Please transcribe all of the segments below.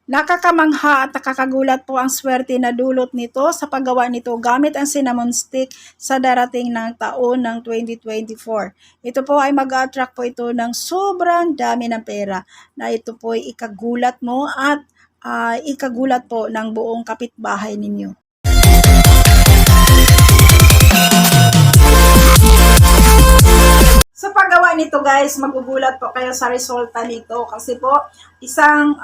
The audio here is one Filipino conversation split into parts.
Nakakamangha at nakakagulat po ang swerte na dulot nito sa paggawa nito gamit ang cinnamon stick sa darating ng taon ng 2024. Ito po ay mag-attract po ito ng sobrang dami ng pera na ito po ay ikagulat mo at ikagulat po ng buong kapitbahay ninyo. Sa paggawa nito guys, magugulat po kayo sa resulta nito kasi po isang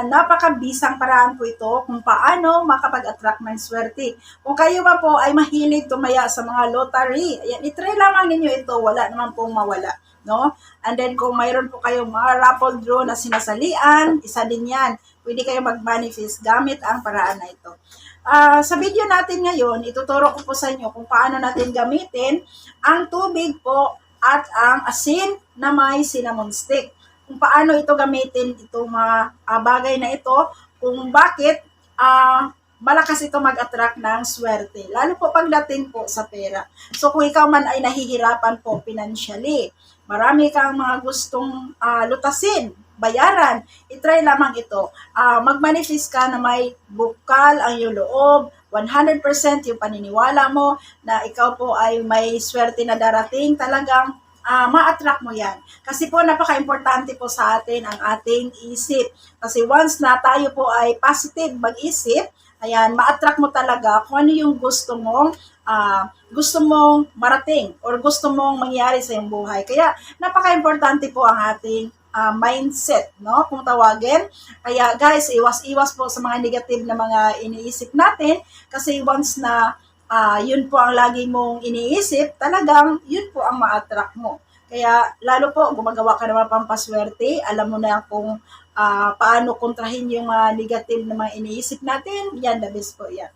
napakabisang paraan po ito kung paano makapag-attract ng swerte. Kung kayo ba po ay mahilig tumaya sa mga lottery, ayan, itry lamang ninyo ito, wala naman pong mawala. No? And then kung mayroon po kayong mga raffle draw na sinasalian, isa din yan. Pwede kayo mag-manifest gamit ang paraan na ito. Sa video natin ngayon, ituturo ko po sa inyo kung paano natin gamitin ang tubig po at ang asin na may cinnamon stick. Kung paano ito gamitin, itong mga bagay na ito, kung bakit malakas ito mag-attract ng swerte. Lalo po pagdating po sa pera. So kung ikaw man ay nahihirapan po financially, marami kang mga gustong lutasin, bayaran, itry lamang ito. Mag-manifest ka na may bukal ang iyong loob, 100% yung paniniwala mo na ikaw po ay may swerte na darating, talagang ma-attract mo yan. Kasi po napaka-importante po sa atin ang ating isip. Kasi once na tayo po ay positive mag-isip, ayan, ma-attract mo talaga kung ano yung gusto mong marating or gusto mong mangyari sa iyong buhay. Kaya napaka-importante po ang ating mindset, no? Kung tawagin. Kaya guys, iwas-iwas po sa mga negative na mga iniisip natin kasi once na yun po ang lagi mong iniisip, talagang yun po ang ma-attract mo. Kaya lalo po, gumagawa ka naman pampaswerte, alam mo na kung paano kontrahin yung mga negative na mga iniisip natin, yan, the best po yan.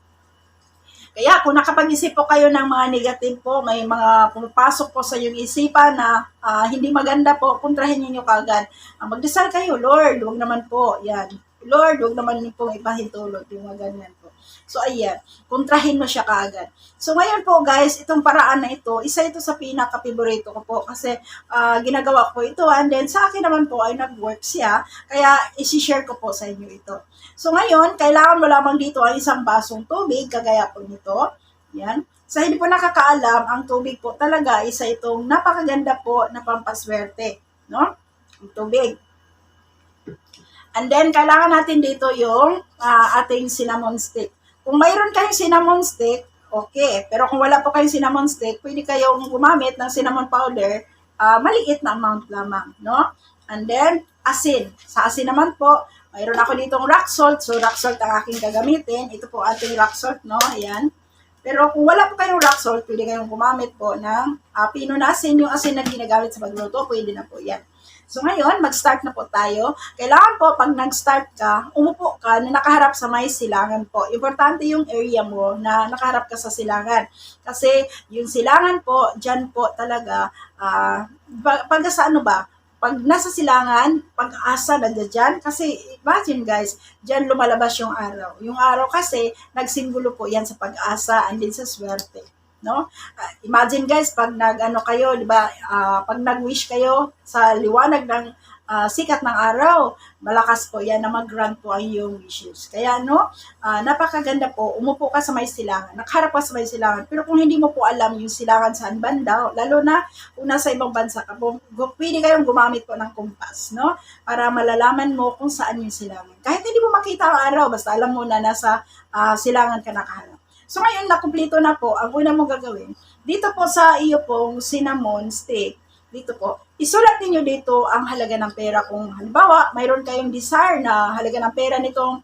Kaya kung nakapag-isip po kayo ng mga negative po, may mga pumapasok po sa iyong isipan na hindi maganda po, kontrahin niyo kagad. Magdasal kayo, Lord, huwag naman po, yan. Lord, huwag naman pong ipahintulot, yung mga ganyan po. So, ayan, kontrahin mo siya kaagad. So, ngayon po guys, itong paraan na ito, isa ito sa pinaka-favorito ko po kasi ginagawa ko ito and then sa akin naman po ay nag-work siya, kaya isi-share ko po sa inyo ito. So, ngayon, kailangan mo lamang dito ang isang basong tubig, kagaya po nito. Yan. Sa hindi po nakakaalam, ang tubig po talaga isa itong napakaganda po na pampaswerte. No? Ang tubig. And then, kailangan natin dito yung ating cinnamon stick. Kung mayroon kayong cinnamon stick, okay. Pero kung wala po kayong cinnamon stick, pwede kayong gumamit ng cinnamon powder, maliit na amount lamang. No? And then, asin. Sa asin naman po, mayroon ako ditong rock salt. So, rock salt ang aking gagamitin. Ito po ating rock salt, no? Ayan. Pero kung wala po kayong rock salt, pwede kayong gumamit po ng pinunasin. Yung asin na ginagamit sa pagluto, pwede na po yan. So, ngayon, mag-start na po tayo. Kailangan po, pag nag-start ka, umupo ka na nakaharap sa may silangan po. Importante yung area mo na nakaharap ka sa silangan. Kasi, yung silangan po, dyan po talaga, pag sa ano ba, pag nasa silangan, pag-asa nandiyan dyan. Kasi imagine guys, dyan lumalabas yung araw. Yung araw kasi, nagsimbolo po yan sa pag-asa and din sa swerte. No? Imagine guys, pag nag-ano kayo, di ba, pag nag-wish kayo sa liwanag ng sikat ng araw, malakas po yan na mag-grant po ang iyong wishes. Kaya napakaganda po, umupo ka sa may silangan, nakaharap ka sa may silangan, pero kung hindi mo po alam yung silangan saan banda, lalo na kung nasa ibang bansa ka, pwede kayong gumamit po ng kumpas, no? Para malalaman mo kung saan yung silangan. Kahit hindi mo makita ang araw, basta alam mo na nasa silangan ka nakaharap. So ngayon, nakumpleto na po, ang una mong gagawin, dito po sa iyo pong cinnamon stick, dito po, isulat niyo dito ang halaga ng pera. Kung halimbawa, mayroon kayong desire na halaga ng pera nitong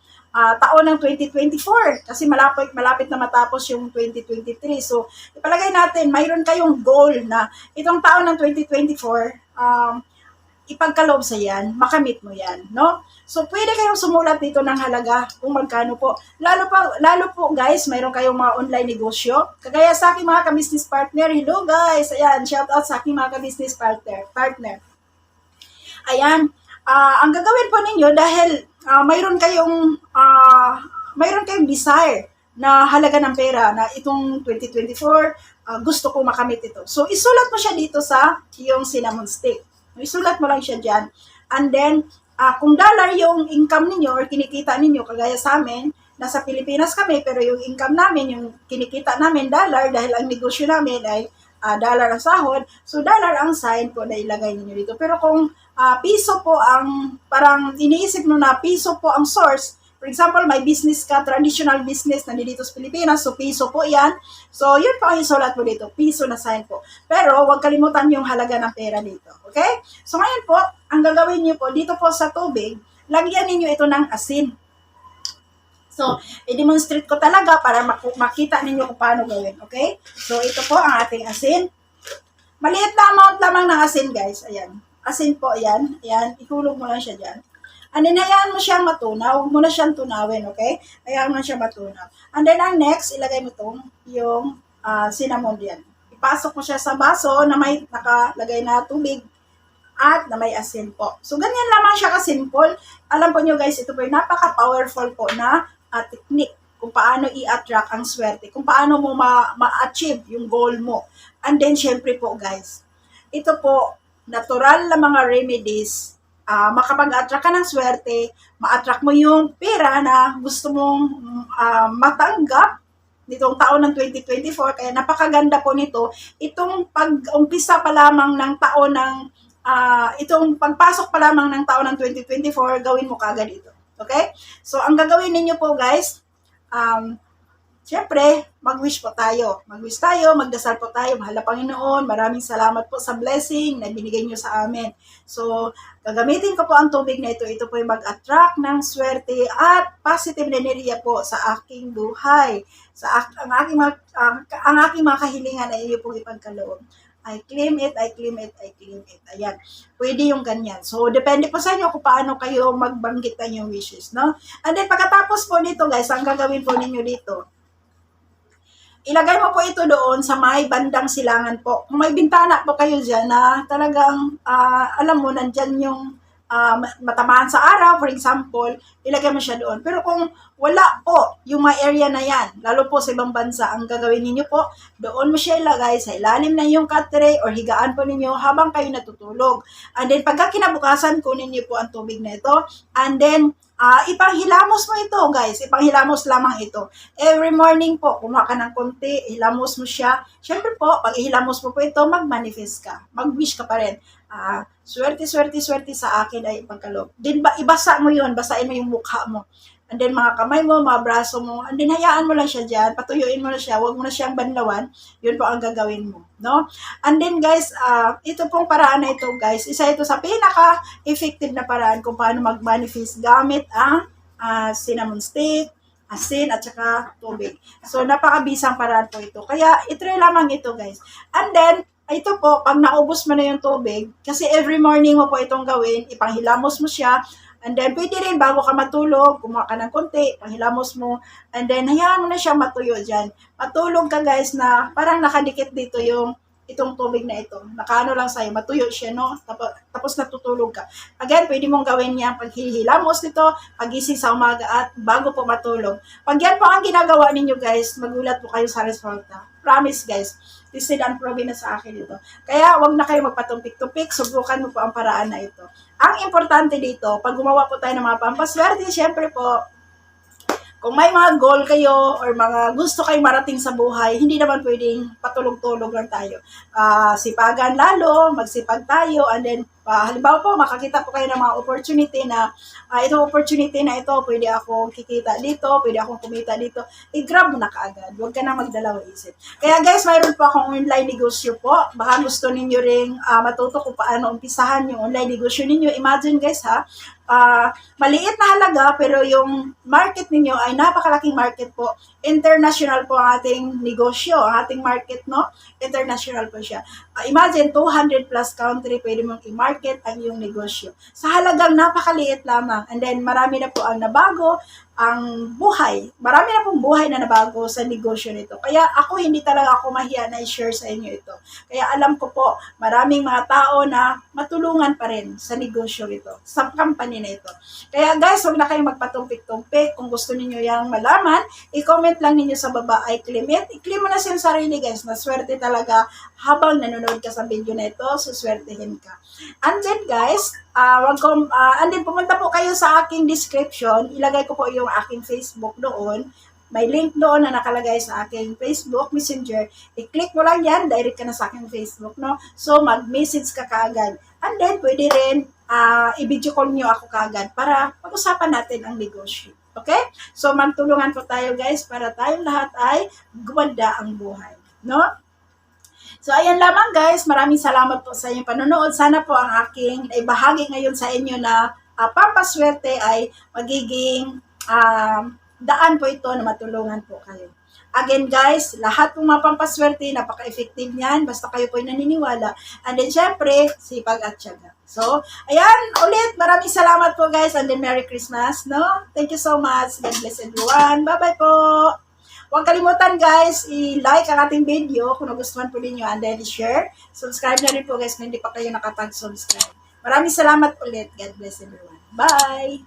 taon ng 2024 kasi malapit na matapos yung 2023. So, ipalagay natin, mayroon kayong goal na itong taon ng 2024, ipagkaloob sa yan, makamit mo yan, no? So, pwede kayong sumulat dito ng halaga kung magkano po. Lalo po guys, mayroon kayong mga online negosyo. Kagaya sa aking mga ka-business partner, hello guys, ayan, shout out sa aking mga ka-business partner. Ayan, ang gagawin po ninyo dahil mayroon kayong desire na halaga ng pera na itong 2024, gusto ko makamit ito. So, isulat mo siya dito sa iyong cinnamon stick. Isulat mo lang siya dyan. And then, kung dollar yung income ninyo or kinikita ninyo, kagaya sa amin, nasa Pilipinas kami, pero yung income namin, yung kinikita namin dollar dahil ang negosyo namin ay dollar ang sahod, so dollar ang sign po na ilagay ninyo dito. Pero kung piso po ang, parang iniisip mo na piso po ang source, for example, may business ka, traditional business na dito sa Pilipinas, so piso po yan. So, yun po ang isulat mo dito, piso na sign po. Pero, huwag kalimutan yung halaga ng pera dito. Okay? So, ngayon po, ang gagawin niyo po, dito po sa tubig, lagyan ninyo ito ng asin. So, i-demonstrate ko talaga para makita ninyo kung paano gawin. Okay? So, ito po ang ating asin. Maliit na amount lamang ng asin, guys. Ayan. Asin po, ayan. Ayan. Ikulog mo lang siya dyan. And then, hayaan mo siyang matunaw. Huwag mo na siyang tunawin, okay? Hayaan mo na siyang matunaw. And then, ang next, ilagay mo itong yung cinnamon diyan. Ipasok mo siya sa baso na may nakalagay na tubig at na may asin po. So, ganyan lamang siya ka-simple. Alam po nyo, guys, ito po yung napaka-powerful po na technique kung paano i-attract ang swerte, kung paano mo ma-achieve yung goal mo. And then, syempre po, guys, ito po, natural na mga remedies, makapag-attract ka ng swerte, ma-attract mo yung pera na gusto mong matanggap nitong taon ng 2024. Kaya napakaganda po nito. Itong pag-umpisa pa lamang ng taon ng, itong pagpasok pa lamang ng taon ng 2024, gawin mo kagad ito. Okay? So, ang gagawin ninyo po, guys, siyempre, mag-wish po tayo. Mag-wish tayo, magdasal po tayo. Mahal na Panginoon, maraming salamat po sa blessing na binigay niyo sa amin. So, gagamitin ko po ang tubig na ito. Ito po yung mag-attract ng swerte at positive na enerhiya po sa aking buhay. Ang aking mga kahilingan ay iyo pong ipagkaloob. I claim it, I claim it, I claim it. Ayan. Pwede yung ganyan. So, depende po sa inyo kung paano kayo magbanggit ng yung wishes, no? And then, pagkatapos po nito, guys, ang gagawin po ninyo dito, ilagay mo po ito doon sa may bandang silangan po. Kung may bintana po kayo dyan na talagang, alam mo, nandyan yung matamaan sa araw, for example, ilagay mo siya doon. Pero kung wala po yung may area na yan, lalo po sa ibang bansa, ang gagawin ninyo po, doon mo siya ilagay sa ilalim ng yung cut tray or higaan po ninyo habang kayo natutulog. And then, pagka kinabukasan, kunin niyo po ang tubig na ito. And then, ipanghilamos mo ito, guys. Ipanghilamos lamang ito. Every morning po, kumuha ka ng konti, hilamos mo siya. Siyempre po, pag ihilamos mo po ito, mag-manifest ka. Mag-wish ka pa rin. Swerte sa akin ay ipagkaloob. Then, ibasa mo yun. Basain mo yung mukha mo. And then, mga kamay mo, mga braso mo. And then, hayaan mo lang siya dyan. Patuyuin mo na siya. Huwag mo na siyang banlawan. Yun po ang gagawin mo. No? And then, guys, ito pong paraan na ito, guys. Isa ito sa pinaka-effective na paraan kung paano mag-manifest gamit ang cinnamon stick, asin, at saka tubig. So, napakabisang paraan po ito. Kaya, itry lamang ito, guys. And then, ito po, pag naubos mo na yung tubig, kasi every morning mo po itong gawin, ipanghilamos mo siya, and then pwede rin bago ka matulog, kumuha ka ng konti, panghilamos mo, and then hayaan mo na siyang matuyo dyan. Matulog ka, guys, na parang nakadikit dito yung itong tubig na ito. Nakaano lang sa'yo, matuyo siya, no? Tapos natutulog ka. Again, pwede mong gawin yan paghihilamos nito, pagising sa umaga at bago po matulog. Pag yan po ang ginagawa ninyo, guys, magulat po kayo sa resulta. Promise, guys. Tested and proven na sa akin ito. Kaya, wag na kayo magpatumpik-tumpik. Subukan mo po ang paraan na ito. Ang importante dito, pag gumawa po tayo ng mga pampaswerte, syempre po, kung may mga goal kayo or mga gusto kayong marating sa buhay, hindi naman pwedeng patulog-tulog lang tayo. Sipagan lalo, magsipag tayo, and then, halimbawa po, makakita po kayo ng mga opportunity na, itong opportunity na ito, pwede akong kikita dito, pwede akong kumita dito, i-grab mo na kaagad. Huwag ka na magdalawang isip. Kaya guys, mayroon po akong online negosyo po. Baka gusto ninyo ring matuto kung paano umpisahan yung online negosyo ninyo. Imagine guys ha, maliit na halaga pero yung market ninyo ay napakalaking market po. International po ang ating negosyo, ang ating market, no? International po siya. Imagine 200 plus country pwede mong i-market ang iyong negosyo. Sa halagang napakaliit lamang. And then marami na po ang nabago. ang buhay. Marami na pong buhay na nabago sa negosyo nito. Kaya ako, hindi talaga ako mahiya na i-share sa inyo ito. Kaya alam ko po, maraming mga tao na matulungan pa rin sa negosyo ito, sa company na ito. Kaya guys, huwag na kayong magpatumpik-tumpik. Kung gusto niyo yang malaman, i-comment lang ninyo sa baba ay Clement. I-claim mo na siyang sarili guys, na swerte talaga habang nanonood ka sa video na ito, suswertehin ka. And then guys, and then pumunta po kayo sa aking description, ilagay ko po yung aking Facebook doon. May link doon na nakalagay sa aking Facebook Messenger. I-click mo lang yan, direct ka na sa aking Facebook, no? So, mag-message ka kaagad. And then, pwede rin i-video call nyo ako kaagad para pag-usapan natin ang negosyo. Okay? So, magtulungan po tayo guys para tayong lahat ay gumanda ang buhay. No? So, ayan lamang guys. Maraming salamat po sa inyong panonood. Sana po ang aking ibahagi ngayon sa inyo na pampaswerte ay magiging daan po ito na matulungan po kayo. Again guys, lahat pong mga pampaswerte, napaka-effective niyan, basta kayo po ay naniniwala. And then syempre, sipag at tiyaga. So, ayan, ulit, maraming salamat po guys, and then Merry Christmas, no? Thank you so much. God bless everyone. Bye-bye po. Huwag kalimutan guys, i-like ang ating video kung nagustuhan po ninyo, and then i-share. Subscribe na rin po guys kung hindi pa kayo nakatag-subscribe. Maraming salamat ulit. God bless everyone. Bye!